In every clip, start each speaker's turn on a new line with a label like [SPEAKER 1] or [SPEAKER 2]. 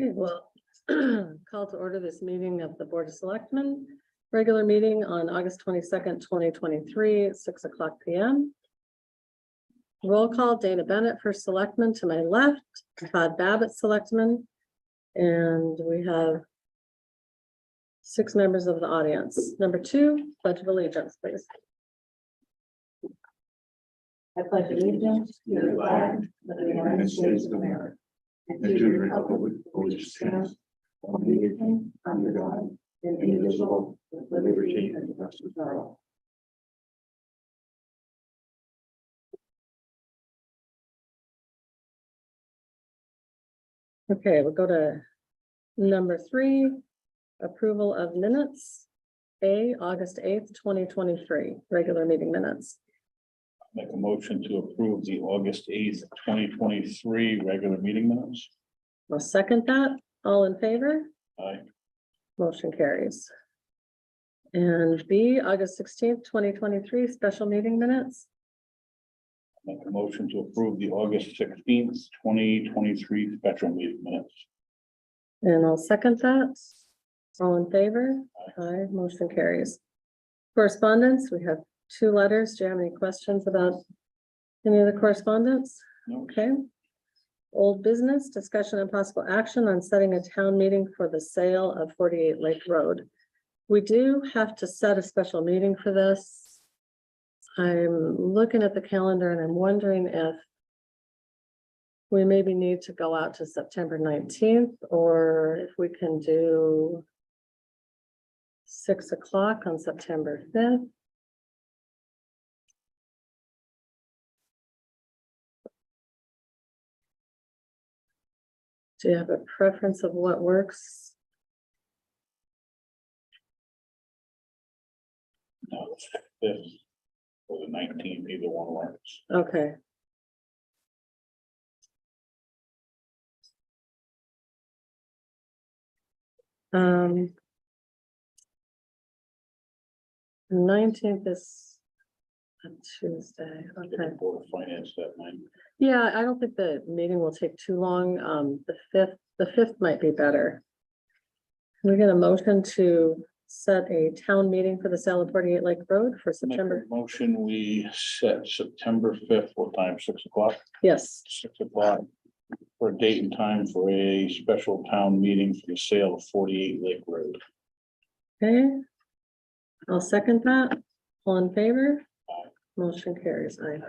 [SPEAKER 1] Okay, well, call to order this meeting of the Board of Selectmen, regular meeting on August 22nd, 2023 at 6:00 p.m. Roll call: Dana Bennett, first selectman to my left, Todd Babbitt, selectman, and we have 6 members of the audience. Number 2, pledge of allegiance, please. I pledge allegiance to the flag of the United States of America and to the republic for which stands one nation under God, indivisible, with liberty and justice for all. Okay, we'll go to number 3, approval of minutes. August 8th, 2023, regular meeting minutes.
[SPEAKER 2] Make a motion to approve the August 8th, 2023 regular meeting minutes.
[SPEAKER 1] I'll second that. All in favor?
[SPEAKER 2] Aye.
[SPEAKER 1] Motion carries. And B, August 16th, 2023, special meeting minutes.
[SPEAKER 2] Make a motion to approve the August 16th, 2023 special meeting minutes.
[SPEAKER 1] And I'll second that. All in favor? Aye, motion carries. Correspondence, we have 2 letters. Do you have any questions about any of the correspondence?
[SPEAKER 2] No.
[SPEAKER 1] Okay. Old business, discussion and possible action on setting a town meeting for the sale of 48 Lake Road. We do have to set a special meeting for this. I'm looking at the calendar and I'm wondering if we maybe need to go out to September 19th, or if we can do 6:00 on September 5th. Do you have a preference of what works?
[SPEAKER 2] No, this or the 19th, either one works.
[SPEAKER 1] Okay. Um, 19th is a Tuesday. Okay.
[SPEAKER 2] Board of Finance that night.
[SPEAKER 1] Yeah, I don't think the meeting will take too long. The 5th might be better. Can we get a motion to set a town meeting for the sale of 48 Lake Road for
[SPEAKER 2] Make
[SPEAKER 1] September?
[SPEAKER 2] a motion, we set September 5th, what time, 6:00?
[SPEAKER 1] Yes,
[SPEAKER 2] 6:00 for a date and time for a special town meeting for the sale of 48 Lake Road.
[SPEAKER 1] okay. I'll second that. All in favor?
[SPEAKER 2] Aye.
[SPEAKER 1] Motion carries. Aye.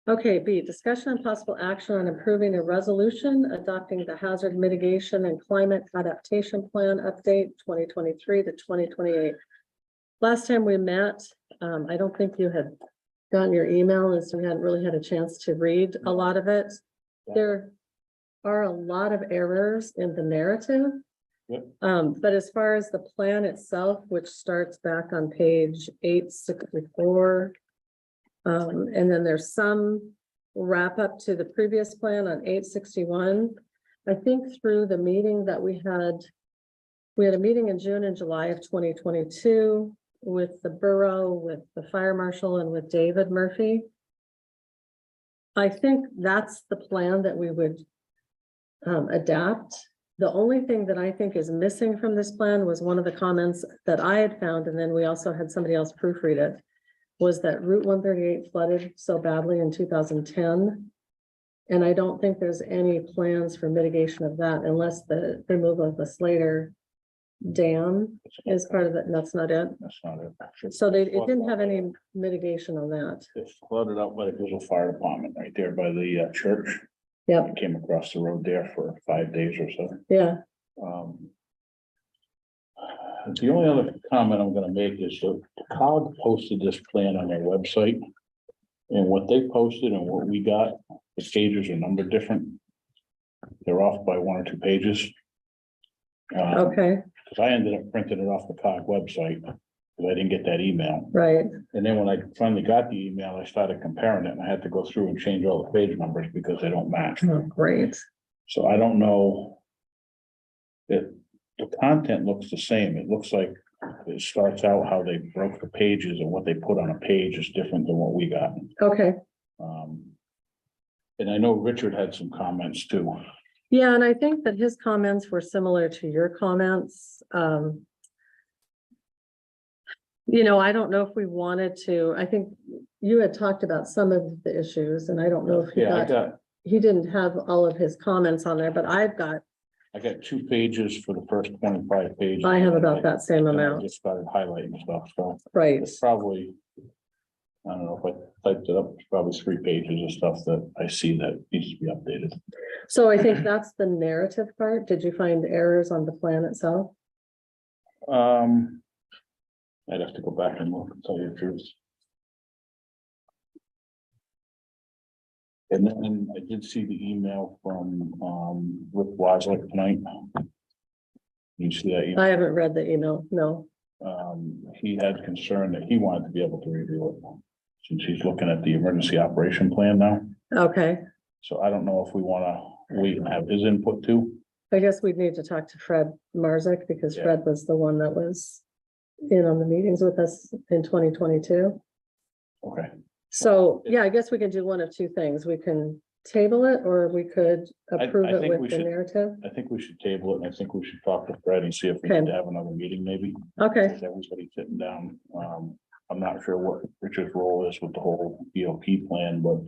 [SPEAKER 1] Okay, B, discussion and possible action on approving a resolution adopting the hazard mitigation and climate adaptation plan update 2023 to 2028. Last time we met, I don't think you had gotten your email, and so we hadn't really had a chance to read a lot of it. There are a lot of errors in the narrative.
[SPEAKER 2] Yep.
[SPEAKER 1] But as far as the plan itself, which starts back on page 864, and then there's some wrap up to the previous plan on 861. I think through the meeting that we had a meeting in June and July of 2022 with the borough, with the fire marshal, and with David Murphy. I think that's the plan that we would adapt. The only thing that I think is missing from this plan was one of the comments that I had found, and then we also had somebody else proofread it, was that Route 138 flooded so badly in 2010. And I don't think there's any plans for mitigation of that unless the removal of the Slater Dam is part of it, and that's not it.
[SPEAKER 2] That's not it.
[SPEAKER 1] So it didn't have any mitigation on that.
[SPEAKER 2] It's flooded out by the Gristle Fire Department right there by the church.
[SPEAKER 1] Yep,
[SPEAKER 2] I came across the road there for 5 days or so.
[SPEAKER 1] yeah,
[SPEAKER 2] The only other comment I'm gonna make is that COG posted this plan on their website. And what they posted and what we got, the pages are numbered different. They're off by 1 or 2 pages.
[SPEAKER 1] okay,
[SPEAKER 2] Cause I ended up printing it off the COG website, because I didn't get that email.
[SPEAKER 1] right,
[SPEAKER 2] And then when I finally got the email, I started comparing it, and I had to go through and change all the page numbers because they don't match.
[SPEAKER 1] oh, great,
[SPEAKER 2] So I don't know. That the content looks the same. It looks like it starts out how they broke the pages, and what they put on a page is different than what we got.
[SPEAKER 1] okay,
[SPEAKER 2] And I know Richard had some comments too.
[SPEAKER 1] Yeah, and I think that his comments were similar to your comments. You know, I don't know if we wanted to, I think you had talked about some of the issues and I don't know if he
[SPEAKER 2] Yeah,
[SPEAKER 1] got, he didn't have all of his comments on there, but I got
[SPEAKER 2] 2 pages for the first 25 pages.
[SPEAKER 1] I have about that same
[SPEAKER 2] And I
[SPEAKER 1] amount,
[SPEAKER 2] just started highlighting stuff, so
[SPEAKER 1] right?
[SPEAKER 2] it's probably, I don't know if I typed it up, it's probably 3 pages of stuff that I see that needs to be updated.
[SPEAKER 1] So I think that's the narrative part. Did you find errors on the plan itself?
[SPEAKER 2] I'd have to go back and look and tell you the truth. And then I did see the email from Rick Wozniak tonight. You see that email?
[SPEAKER 1] I haven't read the email, no.
[SPEAKER 2] He had concern that he wanted to be able to review it, since he's looking at the emergency operation plan now.
[SPEAKER 1] Okay,
[SPEAKER 2] So I don't know if we want to wait and have his input too.
[SPEAKER 1] I guess we'd need to talk to Fred Marzick because
[SPEAKER 2] Yeah.
[SPEAKER 1] Fred was the one that was in on the meetings with us in 2022.
[SPEAKER 2] Okay.
[SPEAKER 1] So, yeah, I guess we can do one of two things. We can table it or we could approve
[SPEAKER 2] I
[SPEAKER 1] it
[SPEAKER 2] think we
[SPEAKER 1] with the
[SPEAKER 2] should-
[SPEAKER 1] narrative.
[SPEAKER 2] I think we should table it, and I think we should talk to Fred and see if we
[SPEAKER 1] Okay.
[SPEAKER 2] need to have another meeting maybe.
[SPEAKER 1] Okay,
[SPEAKER 2] With everybody sitting down. I'm not sure what Richard's role is with the whole BOP plan, but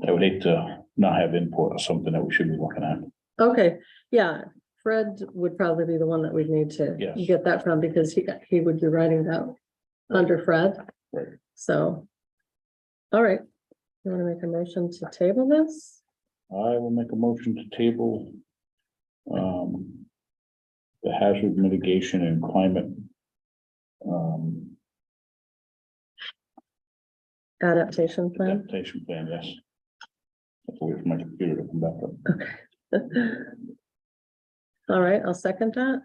[SPEAKER 2] I would hate to not have input or something that we should be looking at.
[SPEAKER 1] okay, yeah. Fred would probably be the one that we'd need to
[SPEAKER 2] Yes.
[SPEAKER 1] get that from because he would be writing that under Fred.
[SPEAKER 2] Right.
[SPEAKER 1] So, all right. You want to make a motion to table this?
[SPEAKER 2] I will make a motion to table the hazard mitigation and climate
[SPEAKER 1] Adaptation plan?
[SPEAKER 2] adaptation plan, yes. That's wait for my computer to come back up.
[SPEAKER 1] All right, I'll second that.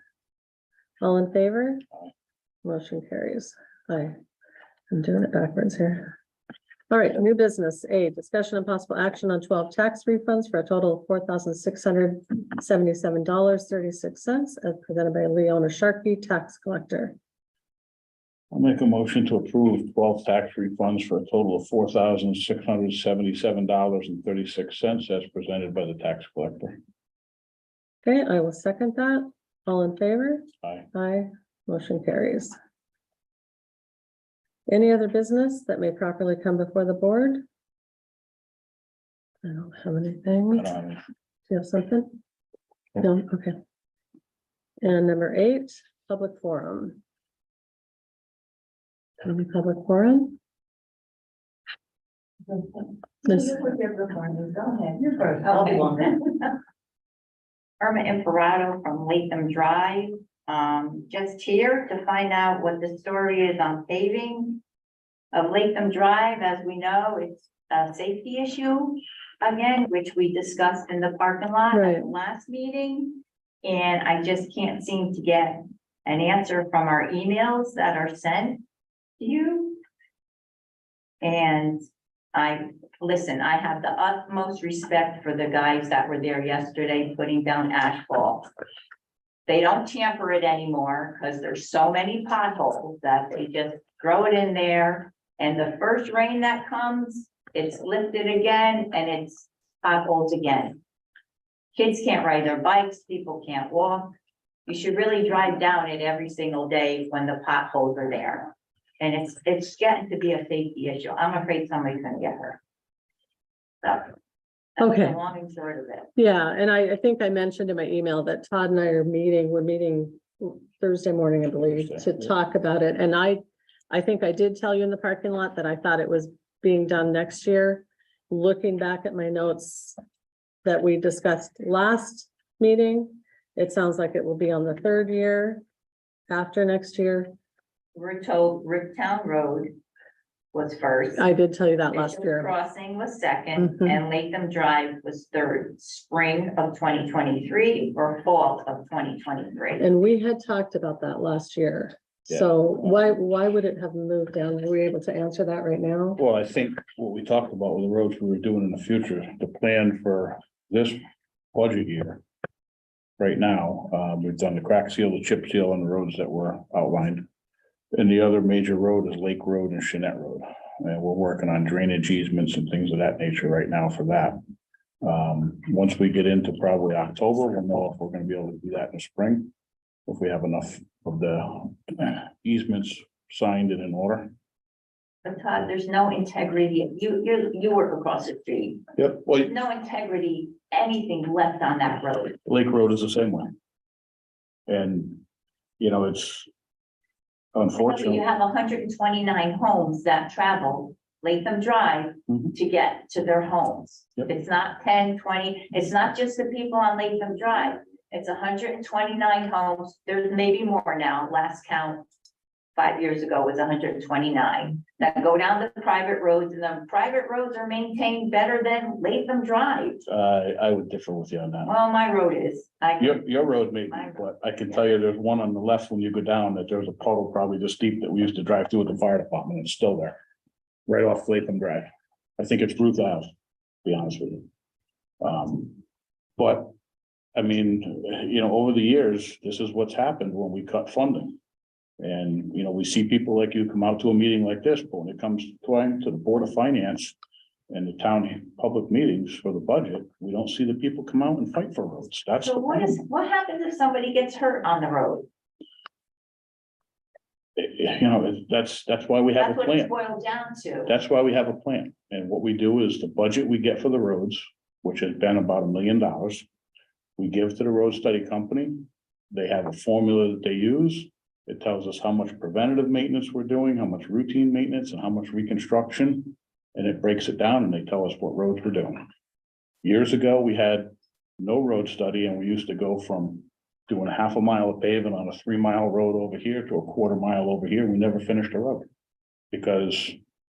[SPEAKER 1] All in favor?
[SPEAKER 2] Aye.
[SPEAKER 1] Motion carries. Aye. I'm doing it backwards here. All right, new business. A, discussion and possible action on 12 tax refunds for a total of $4,677.36 as presented by Leona Sharkey, tax collector.
[SPEAKER 2] I'll make a motion to approve 12 tax refunds for a total of $4,677.36 as presented by the tax collector.
[SPEAKER 1] Okay, I will second that. All in favor?
[SPEAKER 2] Aye.
[SPEAKER 1] Aye. Motion carries. Any other business that may properly come before the board? I don't have anything. Do you have something? No, okay. And number 8, public forum. Any public forum? Miss-
[SPEAKER 3] I'll be long. Irma Imperato from Latham Drive, just here to find out what the story is on paving of Latham Drive. As we know, it's a safety issue again, which we discussed in the parking lot at
[SPEAKER 1] Right.
[SPEAKER 3] the last meeting. And I just can't seem to get an answer from our emails that are sent to you. And I have the utmost respect for the guys that were there yesterday putting down asphalt. They don't tamper it anymore because there's so many potholes that they just throw it in there. And the first rain that comes, it's lifted again and it's potholes again. Kids can't ride their bikes, people can't walk. You should really drive down it every single day when the potholes are there. And it's getting to be a safety issue. I'm afraid somebody's gonna get hurt. So. That's
[SPEAKER 1] Okay.
[SPEAKER 3] the long and short of it.
[SPEAKER 1] Yeah, and I think I mentioned in my email that Todd and I are meeting, we're meeting Thursday morning, I believe, to
[SPEAKER 2] Thursday, yeah.
[SPEAKER 1] talk about it. And I think I did tell you in the parking lot that I thought it was being done next year. Looking back at my notes that we discussed last meeting, it sounds like it will be on the 3rd year after next year.
[SPEAKER 3] We're told Ricktown Road was first.
[SPEAKER 1] I did tell you that last
[SPEAKER 3] Bishop
[SPEAKER 1] year.
[SPEAKER 3] Crossing was second,
[SPEAKER 1] Mhm.
[SPEAKER 3] and Latham Drive was third, spring of 2023 or fall of 2023.
[SPEAKER 1] And we had talked about that last year.
[SPEAKER 2] Yeah.
[SPEAKER 1] So why would it have moved down? Are we able to answer that right now?
[SPEAKER 2] Well, I think what we talked about with the roads we were doing in the future, the plan for this budget year. Right now, we've done the crack seal, the chip seal on the roads that were outlined. And the other major road is Lake Road and Shinnet Road. And we're working on drainage easements and things of that nature right now for that. Once we get into probably October, we'll know if we're gonna be able to do that in the spring. If we have enough of the easements signed and in order.
[SPEAKER 3] But Todd, there's no integrity. You work across the street.
[SPEAKER 2] Yep. Well,
[SPEAKER 3] There's no integrity, anything left on that road.
[SPEAKER 2] Lake Road is the same way. And, you know, it's
[SPEAKER 3] But
[SPEAKER 2] unfortunate.
[SPEAKER 3] you have 129 homes that travel Latham Drive
[SPEAKER 2] Mhm.
[SPEAKER 3] to get to their homes.
[SPEAKER 2] Yep.
[SPEAKER 3] It's not 10, 20. It's not just the people on Latham Drive. It's 129 homes. There's maybe more now. Last count 5 years ago was 129 that go down the private roads, and the private roads are maintained better than Latham Drive.
[SPEAKER 2] I would differ with you on that.
[SPEAKER 3] Well, my road is.
[SPEAKER 2] Your road may be, but I can tell you there's one on the left when you go down that there's a puddle probably this deep that we used to drive through with the fire department. It's still there. Right off Latham Drive. I think it's Ruth Ave, to be honest with you. But, I mean, you know, over the years, this is what's happened when we cut funding. And, you know, we see people like you come out to a meeting like this, but when it comes to the Board of Finance and the town public meetings for the budget, we don't see the people come out and fight for roads. That's
[SPEAKER 3] So
[SPEAKER 2] the problem.
[SPEAKER 3] what happens if somebody gets hurt on the road?
[SPEAKER 2] You know, that's why we have
[SPEAKER 3] That's
[SPEAKER 2] a
[SPEAKER 3] what it's
[SPEAKER 2] plan.
[SPEAKER 3] boiled down to.
[SPEAKER 2] That's why we have a plan. And what we do is the budget we get for the roads, which has been about $1 million. We give to the road study company. They have a formula that they use. It tells us how much preventative maintenance we're doing, how much routine maintenance, and how much reconstruction. And it breaks it down and they tell us what roads we're doing. Years ago, we had no road study and we used to go from doing a half a mile of paving on a 3-mile road over here to a 1/4 mile over here. We never finished a road. Because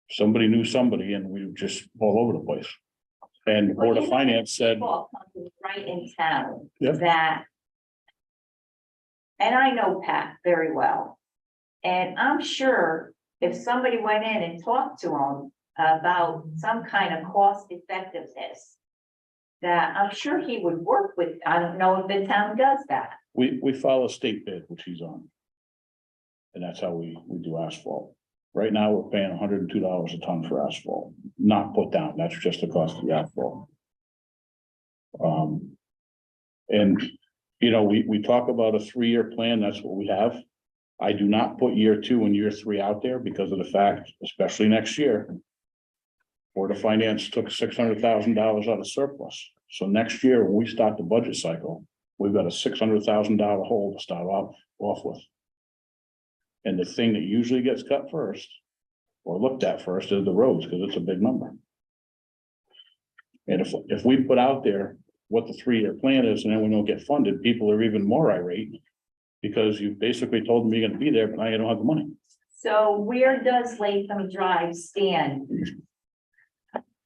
[SPEAKER 2] somebody knew somebody and we were just all over the place. And the Board of Finance said,
[SPEAKER 3] Right in town.
[SPEAKER 2] Yep.
[SPEAKER 3] That. And I know Pat very well. And I'm sure if somebody went in and talked to him about some kind of cost effectiveness. That I'm sure he would work with. I don't know if the town does that.
[SPEAKER 2] we follow state bid, which he's on. And that's how we do asphalt. Right now, we're paying $102 a ton for asphalt, not put down. That's just the cost of the asphalt. And, you know, we talk about a 3-year plan. That's what we have. I do not put year 2 and year 3 out there because of the fact, especially next year. Board of Finance took $600,000 out of surplus. So next year, when we start the budget cycle, we've got a $600,000 hole to start off with. And the thing that usually gets cut first or looked at first is the roads, because it's a big number. And if we put out there what the 3-year plan is and then we don't get funded, people are even more irate because you basically told them you're gonna be there, but now you don't have the money.
[SPEAKER 3] So where does Latham Drive stand?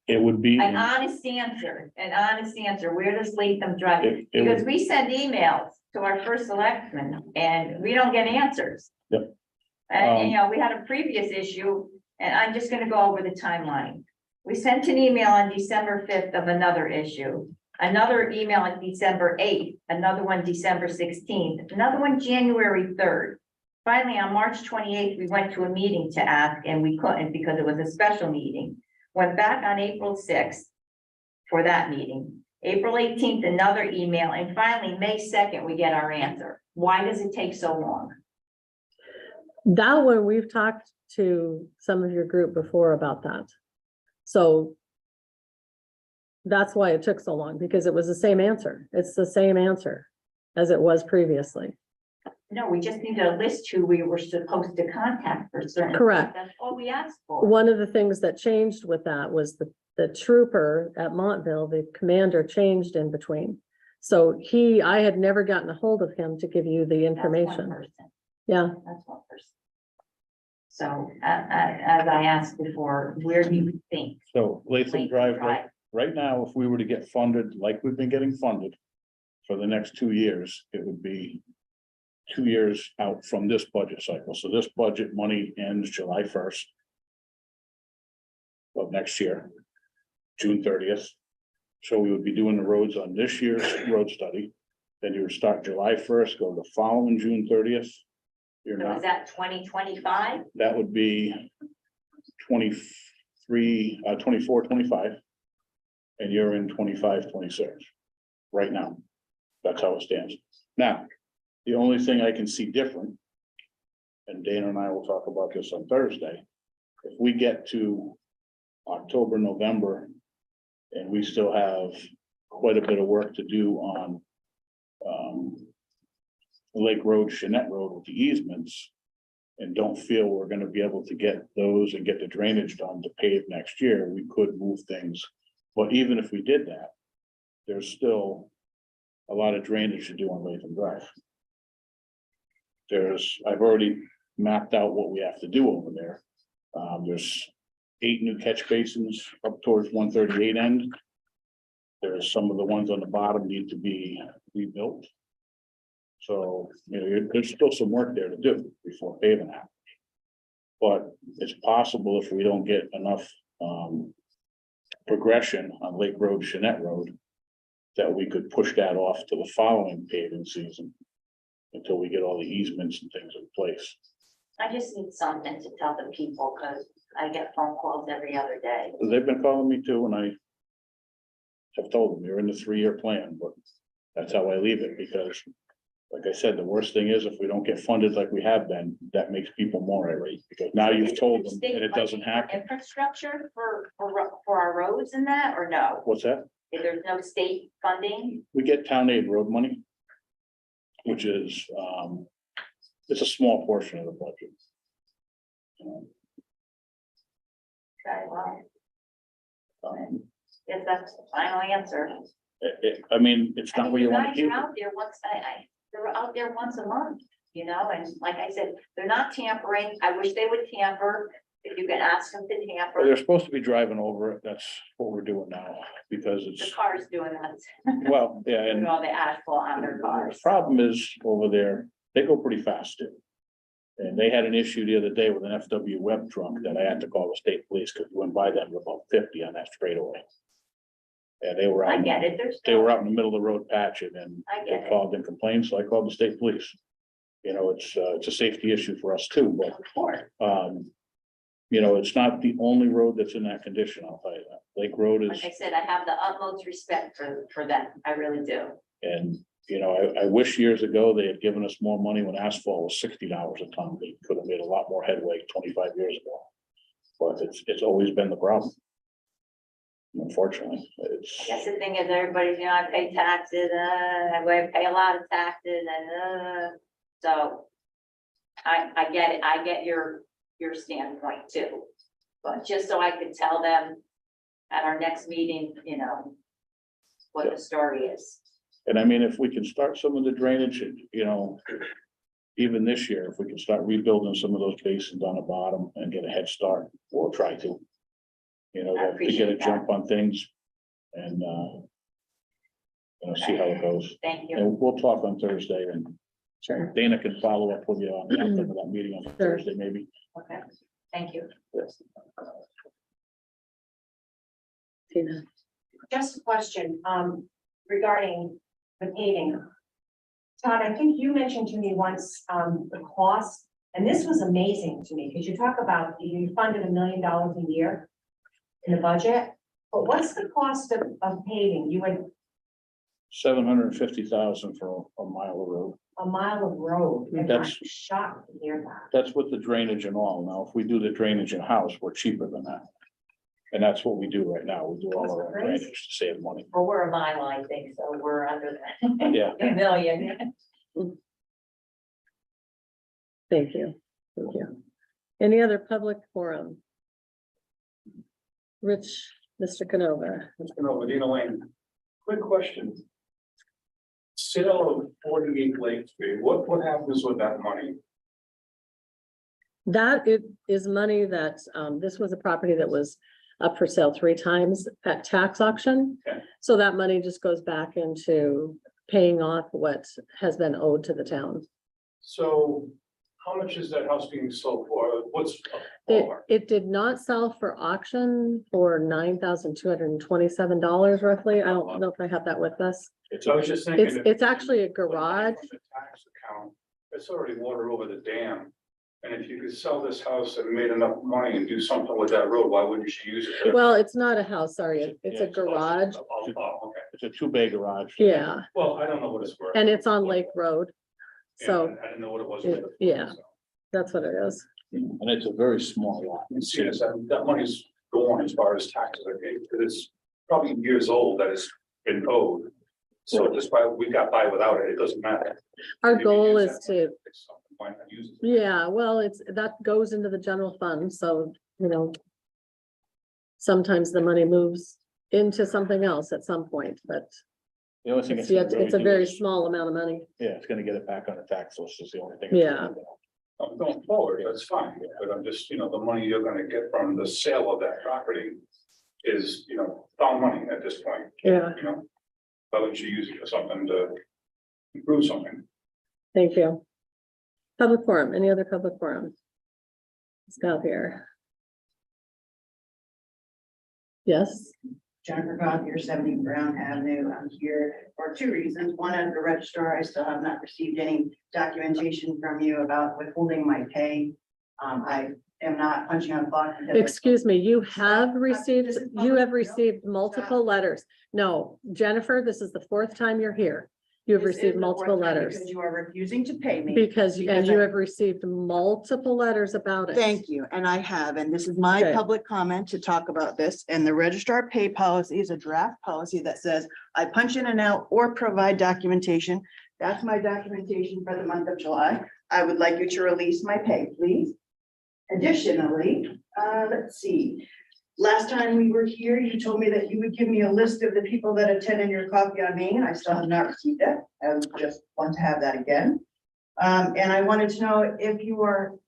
[SPEAKER 2] It would be,
[SPEAKER 3] An honest answer, where does Latham Drive?
[SPEAKER 2] It
[SPEAKER 3] Because
[SPEAKER 2] would-
[SPEAKER 3] we send emails to our first selectman and we don't get answers.
[SPEAKER 2] Yep.
[SPEAKER 3] And, you know, we had a previous issue, and I'm just gonna go over the timeline. We sent an email on December 5th of another issue, another email on December 8th, another one December 16th, another one January 3rd. Finally, on March 28th, we went to a meeting to ask, and we couldn't because it was a special meeting. Went back on April 6th for that meeting. April 18th, another email, and finally, May 2nd, we get our answer. Why does it take so long?
[SPEAKER 1] That one, we've talked to some of your group before about that. So that's why it took so long, because it was the same answer. It's the same answer as it was previously.
[SPEAKER 3] No, we just needed a list who we were supposed to contact for certain.
[SPEAKER 1] Correct.
[SPEAKER 3] That's all we asked for.
[SPEAKER 1] One of the things that changed with that was the trooper at Montville, the commander changed in between. So I had never gotten a hold of him to give you the
[SPEAKER 3] That's one
[SPEAKER 1] information.
[SPEAKER 3] person.
[SPEAKER 1] Yeah,
[SPEAKER 3] That's one person. So, as I asked before, where do you think?
[SPEAKER 2] so Latham
[SPEAKER 3] Latham
[SPEAKER 2] Drive,
[SPEAKER 3] Drive?
[SPEAKER 2] right now, if we were to get funded like we've been getting funded for the next 2 years, it would be 2 years out from this budget cycle. So this budget money ends July 1st of next year, June 30th. So we would be doing the roads on this year's road study. Then you would start July 1st, go the following June 30th. You're
[SPEAKER 3] So
[SPEAKER 2] not,
[SPEAKER 3] is that 2025?
[SPEAKER 2] that would be 24, 25. and you're in 25, 26 right now. That's how it stands. Now, the only thing I can see different, and Dana and I will talk about this on Thursday, if we get to October, November, and we still have quite a bit of work to do on Lake Road, Jeanette Road with the easements, and don't feel we're gonna be able to get those and get the drainage done to pave next year, we could move things. But even if we did that, there's still a lot of drainage to do on Latham Drive. I've already mapped out what we have to do over there. There's 8 new catch basins up towards 138 end. There's some of the ones on the bottom need to be rebuilt. So, you know, there's still some work there to do before paving happens. But it's possible if we don't get enough progression on Lake Road, Jeanette Road, that we could push that off to the following paving season until we get all the easements and things in place.
[SPEAKER 3] I just need something to tell the people, because I get phone calls every other day.
[SPEAKER 2] They've been calling me too, and I have told them, you're in the 3-year plan, but that's how I leave it, because like I said, the worst thing is if we don't get funded like we have been, that makes people more irate, because now you've told them and it doesn't happen.
[SPEAKER 3] Infrastructure for our roads and that, or no?
[SPEAKER 2] What's that?
[SPEAKER 3] If there's no state funding?
[SPEAKER 2] We get town aid road money, which is, it's a small portion of the budget.
[SPEAKER 3] Okay, well,
[SPEAKER 2] Um,
[SPEAKER 3] if that's the final answer.
[SPEAKER 2] I mean, it's not where you want to
[SPEAKER 3] guys
[SPEAKER 2] keep
[SPEAKER 3] are
[SPEAKER 2] it.
[SPEAKER 3] out there once, they're out there once a month, you know, and like I said, they're not tampering. I wish they would tamper. If you can ask them to
[SPEAKER 2] Well,
[SPEAKER 3] tamper,
[SPEAKER 2] they're supposed to be driving over it. That's what we're doing now, because
[SPEAKER 3] the
[SPEAKER 2] it's,
[SPEAKER 3] car's doing that,
[SPEAKER 2] well, yeah,
[SPEAKER 3] putting
[SPEAKER 2] and
[SPEAKER 3] all the asphalt on their
[SPEAKER 2] the
[SPEAKER 3] cars.
[SPEAKER 2] problem is over there, they go pretty fast too. And they had an issue the other day with an FW web truck that I had to call the state police, because we went by them at about 50 on that straightaway. And they were
[SPEAKER 3] I
[SPEAKER 2] out,
[SPEAKER 3] get it, there's.
[SPEAKER 2] they were out in the middle of the road patching, and
[SPEAKER 3] I
[SPEAKER 2] they
[SPEAKER 3] get it,
[SPEAKER 2] called and complained, so I called the state police. You know, it's a safety issue for us too, but
[SPEAKER 3] of course.
[SPEAKER 2] you know, it's not the only road that's in that condition, I'll tell you that. Lake Road is,
[SPEAKER 3] Like I said, I have the utmost respect for them. I really do.
[SPEAKER 2] and, you know, I wish years ago they had given us more money when asphalt was $60 a ton. They could have made a lot more headway 25 years ago. But it's always been the problem. Unfortunately,
[SPEAKER 3] I
[SPEAKER 2] it's,
[SPEAKER 3] guess the thing is, everybody's, you know, I pay taxes, I pay a lot of taxes, and, so. I get it, I get your standpoint too, but just so I could tell them at our next meeting, you know, what the story is.
[SPEAKER 2] and I mean, if we can start some of the drainage, you know, even this year, if we can start rebuilding some of those basins on the bottom and get a head start, we'll try to. You know,
[SPEAKER 3] I
[SPEAKER 2] to get a
[SPEAKER 3] appreciate that.
[SPEAKER 2] jump on things and, you know, see how it goes.
[SPEAKER 3] Thank you.
[SPEAKER 2] And we'll talk on Thursday, and
[SPEAKER 1] Sure.
[SPEAKER 2] Dana can follow up with you on the outcome of that meeting on Thursday, maybe.
[SPEAKER 3] Okay, thank you.
[SPEAKER 2] Yes.
[SPEAKER 1] Tina.
[SPEAKER 4] Just a question, regarding the paving. Todd, I think you mentioned to me once, the cost, and this was amazing to me, because you talk about you funded $1 million a year in the budget, but what's the cost of paving? You would,
[SPEAKER 2] 750,000 for a mile of road.
[SPEAKER 4] a mile of road, and I'm
[SPEAKER 2] That's-
[SPEAKER 4] shocked to hear that.
[SPEAKER 2] That's with the drainage and all. Now, if we do the drainage in-house, we're cheaper than that. And that's what we do right now. We do all our own
[SPEAKER 4] That's crazy.
[SPEAKER 2] drainage to save money.
[SPEAKER 3] Well, we're a mile, I think, so we're under that.
[SPEAKER 2] Yeah.
[SPEAKER 3] A million.
[SPEAKER 1] Thank you. Thank you. Any other public forum? Rich, Mr. Canova.
[SPEAKER 5] Mr. Novadino Lane. Quick question. Sale of 48 Lake Street, what happens with that money?
[SPEAKER 1] That it is money that, this was a property that was up for sale 3 times at tax auction.
[SPEAKER 5] Okay.
[SPEAKER 1] So that money just goes back into paying off what has been owed to the town.
[SPEAKER 5] So how much is that house being sold for? What's
[SPEAKER 1] It,
[SPEAKER 5] for?
[SPEAKER 1] it did not sell for auction for $9,227 roughly. I don't know if I have that with us.
[SPEAKER 5] So I was just thinking.
[SPEAKER 1] It's
[SPEAKER 5] if-
[SPEAKER 1] actually a
[SPEAKER 5] put money
[SPEAKER 1] garage.
[SPEAKER 5] from the tax account, it's already water over the dam. And if you could sell this house and made enough money and do something with that road, why wouldn't you use it?
[SPEAKER 1] Well, it's not a house, sorry, it's
[SPEAKER 2] Yeah,
[SPEAKER 1] a garage,
[SPEAKER 5] Okay,
[SPEAKER 2] It's a two-bay garage.
[SPEAKER 1] yeah,
[SPEAKER 5] well, I don't know what it's worth.
[SPEAKER 1] and it's on Lake Road.
[SPEAKER 5] Yeah,
[SPEAKER 1] So
[SPEAKER 5] I didn't know what it was.
[SPEAKER 1] Yeah. that's what it is.
[SPEAKER 2] And it's a very small lot.
[SPEAKER 5] You see, that money's gone as far as taxes are paid, because it's probably years old that it's been owed. So just by, we got by without it, it doesn't matter.
[SPEAKER 1] Our
[SPEAKER 5] If you
[SPEAKER 1] goal
[SPEAKER 5] use
[SPEAKER 1] is
[SPEAKER 5] that
[SPEAKER 1] to,
[SPEAKER 5] fix something, why not use it?
[SPEAKER 1] yeah, well, that goes into the general fund, so, sometimes the money moves into something else at some point, but
[SPEAKER 2] The only thing
[SPEAKER 1] it's
[SPEAKER 2] gonna
[SPEAKER 1] yet,
[SPEAKER 2] really
[SPEAKER 1] it's a
[SPEAKER 2] do
[SPEAKER 1] very
[SPEAKER 2] is-
[SPEAKER 1] small amount of money.
[SPEAKER 2] Yeah, it's gonna get it back on the tax list is the only thing.
[SPEAKER 1] Yeah.
[SPEAKER 5] Going forward, that's fine, but I'm just, the money you're gonna get from the sale of that property is, found money at this point,
[SPEAKER 1] Yeah,
[SPEAKER 5] why wouldn't you use it for something to improve something?
[SPEAKER 1] thank you. Public forum, any other public forum? Scott here. Yes,
[SPEAKER 6] Jennifer Gothier, 70 Brown Avenue. I'm here for two reasons. One, as the registrar, I still have not received any documentation from you about withholding my pay. I am not punching on the clock. because
[SPEAKER 1] excuse me, you have received,
[SPEAKER 6] This is
[SPEAKER 1] you have
[SPEAKER 6] public,
[SPEAKER 1] received multiple letters. No, Jennifer, this is the fourth time you're here. You have
[SPEAKER 6] this is
[SPEAKER 1] received
[SPEAKER 6] the
[SPEAKER 1] multiple
[SPEAKER 6] fourth time
[SPEAKER 1] letters.
[SPEAKER 6] Because you are refusing to pay me.
[SPEAKER 1] Because, and
[SPEAKER 6] Because
[SPEAKER 1] you
[SPEAKER 6] I-
[SPEAKER 1] have received multiple letters about it.
[SPEAKER 6] Thank you, and I have, and this is my
[SPEAKER 1] Okay.
[SPEAKER 6] public comment to talk about this, and the registrar pay policy is a draft policy that says I punch in and out or provide documentation. That's my documentation for the month of July. I would like you to release my pay, please. Additionally, let's see. Last time we were here, you told me that you would give me a list of the people that attended your coffee on Main. I still have not received that. I would just want to have that again. And I wanted to know if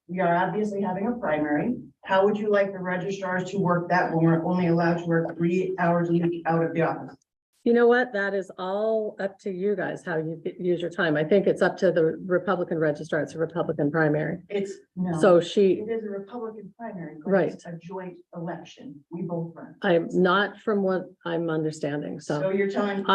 [SPEAKER 6] we are obviously having a primary. How would you like the registrars to work that when we're only allowed to work 3 hours a week out of the office?
[SPEAKER 1] You know what? That is all up to you guys, how you use your time. I think it's up to the Republican registrar. It's a Republican primary.
[SPEAKER 6] It's, no.
[SPEAKER 1] So she,
[SPEAKER 6] It is a Republican primary. but
[SPEAKER 1] Right.
[SPEAKER 6] It's a joint election. We both run.
[SPEAKER 1] I'm not from what I'm understanding,
[SPEAKER 6] So
[SPEAKER 1] so
[SPEAKER 6] you're telling.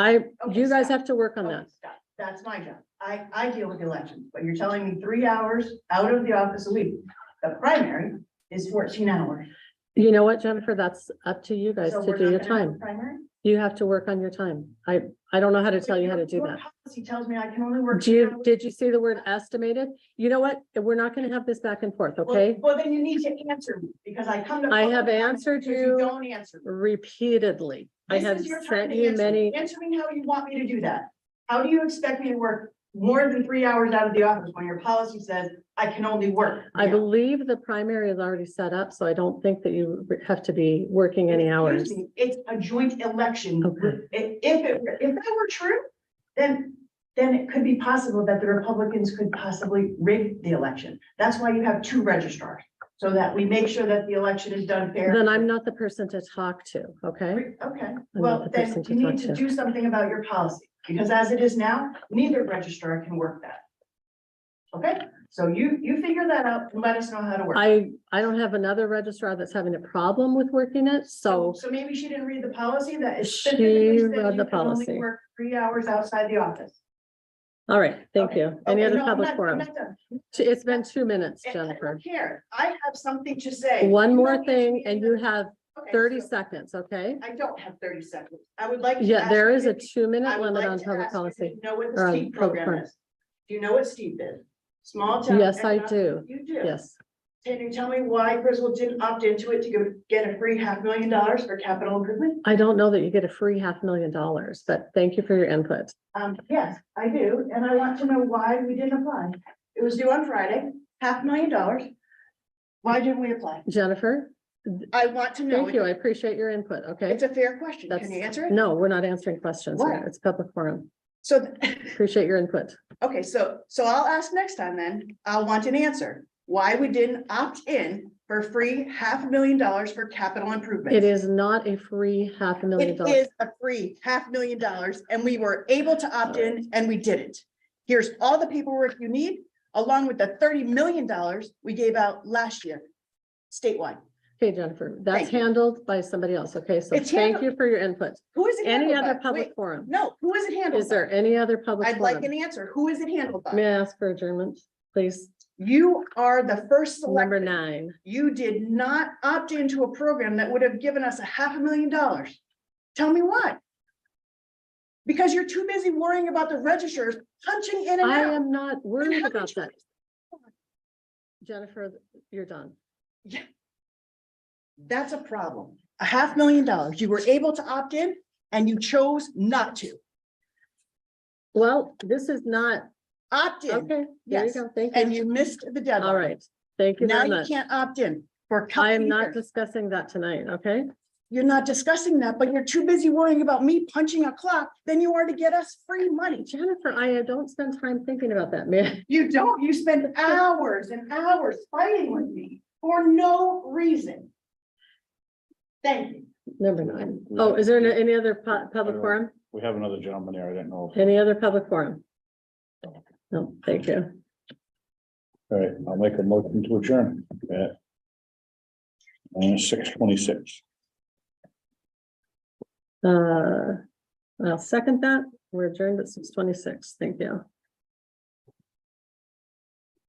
[SPEAKER 1] you guys
[SPEAKER 6] stop.
[SPEAKER 1] have to work on
[SPEAKER 6] Okay,
[SPEAKER 1] that.
[SPEAKER 6] stop. That's my job. I deal with elections, but you're telling me 3 hours out of the office a week. The primary is 14 hours.
[SPEAKER 1] You know what, Jennifer? That's up to you guys
[SPEAKER 6] So
[SPEAKER 1] to
[SPEAKER 6] we're
[SPEAKER 1] do
[SPEAKER 6] not
[SPEAKER 1] your
[SPEAKER 6] gonna have a
[SPEAKER 1] time.
[SPEAKER 6] Primary?
[SPEAKER 1] You have to work on your time. I don't know how to tell you how to do
[SPEAKER 6] Your
[SPEAKER 1] that.
[SPEAKER 6] Policy tells me I can only work.
[SPEAKER 1] Do you, did you see the word estimated? You know what? We're not gonna have this back and forth, okay?
[SPEAKER 6] Well, then you need to answer me, because I come to.
[SPEAKER 1] I have
[SPEAKER 6] public comment
[SPEAKER 1] answered
[SPEAKER 6] because
[SPEAKER 1] you.
[SPEAKER 6] Don't answer. me.
[SPEAKER 1] Repeatedly. I
[SPEAKER 6] This
[SPEAKER 1] have
[SPEAKER 6] is your time
[SPEAKER 1] sent
[SPEAKER 6] to
[SPEAKER 1] you
[SPEAKER 6] answer.
[SPEAKER 1] many,
[SPEAKER 6] Answer me how you want me to do that. How do you expect me to work more than 3 hours out of the office when your policy says I can only work?
[SPEAKER 1] I
[SPEAKER 6] 3 hours?
[SPEAKER 1] believe the primary is already set up, so I don't think that you have to be working any hours.
[SPEAKER 6] Excuse me, it's a joint election.
[SPEAKER 1] Okay.
[SPEAKER 6] If that were true, then it could be possible that the Republicans could possibly rig the election. That's why you have 2 registrars, so that we make sure that the election is done fair.
[SPEAKER 1] Then I'm not the person to talk to, okay?
[SPEAKER 6] Okay,
[SPEAKER 1] not
[SPEAKER 6] well,
[SPEAKER 1] the
[SPEAKER 6] then
[SPEAKER 1] person to
[SPEAKER 6] you
[SPEAKER 1] talk
[SPEAKER 6] need
[SPEAKER 1] to.
[SPEAKER 6] to do something about your policy, because as it is now, neither registrar can work that. Okay, so you figure that out and let us know how to work.
[SPEAKER 1] I don't have another registrar that's having a problem with working it, so
[SPEAKER 6] So maybe she didn't read the policy that is.
[SPEAKER 1] She
[SPEAKER 6] specifically said
[SPEAKER 1] read
[SPEAKER 6] you
[SPEAKER 1] the
[SPEAKER 6] can only
[SPEAKER 1] policy.
[SPEAKER 6] Work 3 hours outside the office.
[SPEAKER 1] all right, thank
[SPEAKER 6] Okay,
[SPEAKER 1] you. Any
[SPEAKER 6] okay,
[SPEAKER 1] other
[SPEAKER 6] no, I'm
[SPEAKER 1] public
[SPEAKER 6] not- I'm
[SPEAKER 1] forum?
[SPEAKER 6] not done.
[SPEAKER 1] It's been 2 minutes,
[SPEAKER 6] I
[SPEAKER 1] Jennifer.
[SPEAKER 6] don't care. I have something to say.
[SPEAKER 1] One
[SPEAKER 6] You
[SPEAKER 1] more
[SPEAKER 6] don't need to
[SPEAKER 1] thing,
[SPEAKER 6] be
[SPEAKER 1] and
[SPEAKER 6] in
[SPEAKER 1] you
[SPEAKER 6] the-
[SPEAKER 1] have
[SPEAKER 6] Okay,
[SPEAKER 1] 30
[SPEAKER 6] so
[SPEAKER 1] seconds, okay?
[SPEAKER 6] I don't have 30 seconds. I would like. to
[SPEAKER 1] Yeah,
[SPEAKER 6] ask
[SPEAKER 1] there
[SPEAKER 6] you
[SPEAKER 1] is a
[SPEAKER 6] if you-
[SPEAKER 1] 2-minute
[SPEAKER 6] I would
[SPEAKER 1] limit
[SPEAKER 6] like
[SPEAKER 1] on
[SPEAKER 6] to
[SPEAKER 1] public
[SPEAKER 6] ask you if
[SPEAKER 1] policy.
[SPEAKER 6] you know what
[SPEAKER 1] or
[SPEAKER 6] the
[SPEAKER 1] on
[SPEAKER 6] STEEP
[SPEAKER 1] public
[SPEAKER 6] program
[SPEAKER 1] forum.
[SPEAKER 6] is? Do you know what STEEP is? Small town.
[SPEAKER 1] Yes, I
[SPEAKER 6] economic-
[SPEAKER 1] do.
[SPEAKER 6] You do?
[SPEAKER 1] Yes,
[SPEAKER 6] Can you tell me why Griswold didn't opt into it to get a free $500,000 for capital improvement?
[SPEAKER 1] I don't know that you get a free $500,000, but thank you for your input.
[SPEAKER 6] Yes, I do, and I want to know why we didn't apply. It was due on Friday, $500,000. Why didn't we apply?
[SPEAKER 1] Jennifer,
[SPEAKER 6] I want to know.
[SPEAKER 1] thank you. I appreciate your input, okay?
[SPEAKER 6] It's a fair question.
[SPEAKER 1] That's,
[SPEAKER 6] Can you answer it?
[SPEAKER 1] no, we're not answering questions
[SPEAKER 6] Why?
[SPEAKER 1] here. It's public forum.
[SPEAKER 6] So,
[SPEAKER 1] Appreciate your input.
[SPEAKER 6] okay, so I'll ask next time then. I'll want an answer. Why we didn't opt in for free $500,000 for capital improvement?
[SPEAKER 1] It is not a free
[SPEAKER 6] It
[SPEAKER 1] $500,000.
[SPEAKER 6] is a free $500,000 and we were able to opt in and we didn't. Here's all the paperwork you need, along with the $30 million we gave out last year statewide.
[SPEAKER 1] Okay, Jennifer, that's
[SPEAKER 6] Thank you.
[SPEAKER 1] handled by somebody else, okay? So
[SPEAKER 6] It's
[SPEAKER 1] thank
[SPEAKER 6] handled-
[SPEAKER 1] you for your input.
[SPEAKER 6] Who is it
[SPEAKER 1] Any
[SPEAKER 6] handled by?
[SPEAKER 1] other public
[SPEAKER 6] Wait,
[SPEAKER 1] forum?
[SPEAKER 6] no, who is it handled
[SPEAKER 1] Is there
[SPEAKER 6] by?
[SPEAKER 1] any other public
[SPEAKER 6] I'd like
[SPEAKER 1] forum?
[SPEAKER 6] an answer. Who is it handled
[SPEAKER 1] May
[SPEAKER 6] by?
[SPEAKER 1] I ask for adjournment, please?
[SPEAKER 6] You are the first
[SPEAKER 1] Number
[SPEAKER 6] select.
[SPEAKER 1] 9.
[SPEAKER 6] You did not opt into a program that would have given us $500,000. Tell me why? Because you're too busy worrying about the registers punching in and
[SPEAKER 1] I
[SPEAKER 6] out.
[SPEAKER 1] am not worried
[SPEAKER 6] how
[SPEAKER 1] about
[SPEAKER 6] did you-
[SPEAKER 1] that. Jennifer, you're done.
[SPEAKER 6] That's a problem. $500,000. You were able to opt in and you chose not to
[SPEAKER 1] Well, this is not,
[SPEAKER 6] opt in.
[SPEAKER 1] okay, there you
[SPEAKER 6] Yes,
[SPEAKER 1] go, thank
[SPEAKER 6] and
[SPEAKER 1] you.
[SPEAKER 6] you missed the deadline.
[SPEAKER 1] All right, thank you
[SPEAKER 6] Now
[SPEAKER 1] very
[SPEAKER 6] you
[SPEAKER 1] much.
[SPEAKER 6] can't opt in for a
[SPEAKER 1] I
[SPEAKER 6] couple
[SPEAKER 1] am
[SPEAKER 6] of
[SPEAKER 1] not
[SPEAKER 6] years.
[SPEAKER 1] discussing that tonight, okay?
[SPEAKER 6] You're not discussing that, but you're too busy worrying about me punching a clock than you are to get us free money.
[SPEAKER 1] Jennifer, I don't spend time thinking about that, man.
[SPEAKER 6] You don't, you spend hours and hours fighting with me for no reason. Thank you.
[SPEAKER 1] Number 9. Oh, is there any other public forum?
[SPEAKER 2] We have another gentleman there. I didn't know.
[SPEAKER 1] Any other public forum? No, thank you.
[SPEAKER 2] All right, I'll make a motion to adjourn at 6:26.
[SPEAKER 1] I'll second that. We're adjourned at 6:26. Thank you.